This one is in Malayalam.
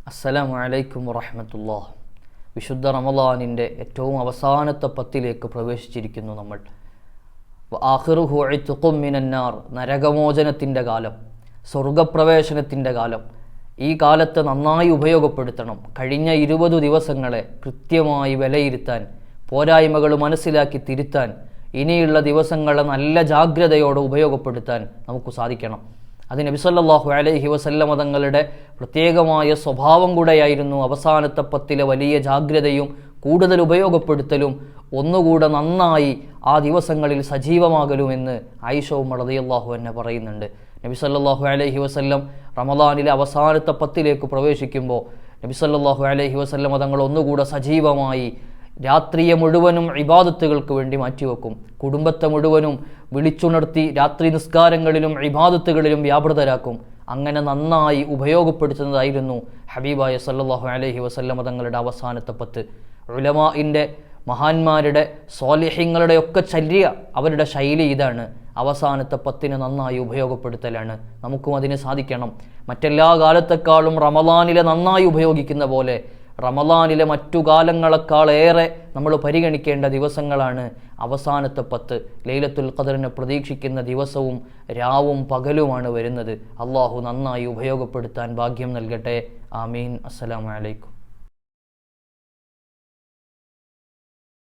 അസ്സലാമു അലൈക്കും വറഹ്മത്തുള്ളാഹി. വിശുദ്ധ റമളാനിൻ്റെ ഏറ്റവും അവസാനത്തെ പത്തിലേക്ക് പ്രവേശിച്ചിരിക്കുന്നു നമ്മൾ. ആഖിറുഹു ഇത്ഖും മിനന്നാർ, നരകമോചനത്തിൻ്റെ കാലം, സ്വർഗപ്രവേശനത്തിൻ്റെ കാലം. ഈ കാലത്തെ നന്നായി ഉപയോഗപ്പെടുത്തണം. കഴിഞ്ഞ 20 ദിവസങ്ങളെ കൃത്യമായി വിലയിരുത്താൻ, പോരായ്മകൾ മനസ്സിലാക്കി തിരുത്താൻ, ഇനിയുള്ള ദിവസങ്ങളെ നല്ല ജാഗ്രതയോടെ ഉപയോഗപ്പെടുത്താൻ നമുക്ക് സാധിക്കണം. അത് നബി സല്ലല്ലാഹു അലൈഹി വസല്ലമ തങ്ങളുടെ പ്രത്യേകമായ സ്വഭാവം കൂടെയായിരുന്നു. അവസാനത്തെ പത്തിലെ വലിയ ജാഗ്രതയും കൂടുതൽ ഉപയോഗപ്പെടുത്തലും ഒന്നുകൂടെ നന്നായി ആ ദിവസങ്ങളിൽ സജീവമാകലുമെന്ന് ആയിഷ ഉമ്മ റളിയല്ലാഹു അൻഹ പറയുന്നുണ്ട്. നബി സല്ലല്ലാഹു അലൈഹി വസല്ലം റമളാനിലെ അവസാനത്തെ പത്തിലേക്ക് പ്രവേശിക്കുമ്പോൾ നബി സല്ലല്ലാഹു അലൈഹി വസല്ലമ തങ്ങൾ ഒന്നുകൂടെ സജീവമായി രാത്രിയെ മുഴുവനും ഇബാദത്തുകൾക്ക് വേണ്ടി മാറ്റിവെക്കും. കുടുംബത്തെ മുഴുവനും വിളിച്ചുണർത്തി രാത്രി നിസ്കാരങ്ങളിലും ഇബാദത്തുകളിലും വ്യാപൃതരാക്കും. അങ്ങനെ നന്നായി ഉപയോഗപ്പെടുത്തുന്നതായിരുന്നു ഹബീബായ സല്ലല്ലാഹു അലൈഹി വസല്ലമ തങ്ങളുടെ അവസാനത്തെ പത്ത്. ഉലമാഇൻ്റെ, മഹാന്മാരുടെ, സ്വാലിഹീങ്ങളുടെ ഒക്കെ ചര്യ, അവരുടെ ശൈലി ഇതാണ്. അവസാനത്തെ പത്തിന് നന്നായി ഉപയോഗപ്പെടുത്തലാണ്. നമുക്കും അതിന് സാധിക്കണം. മറ്റെല്ലാ കാലത്തെക്കാളും റമളാനിലെ നന്നായി ഉപയോഗിക്കുന്ന പോലെ റമളാനിലെ മറ്റു കാലങ്ങളെക്കാളേറെ നമ്മൾ പരിഗണിക്കേണ്ട ദിവസങ്ങളാണ് അവസാനത്തെ 10. ലൈലത്തുൽ ഖദറിനെ പ്രതീക്ഷിക്കുന്ന ദിവസവും രാവും പകലുമാണ് വരുന്നത്. അള്ളാഹു നന്നായി ഉപയോഗപ്പെടുത്താൻ ഭാഗ്യം നൽകട്ടെ. ആമീൻ. അസ്സലാമു അലൈക്കും.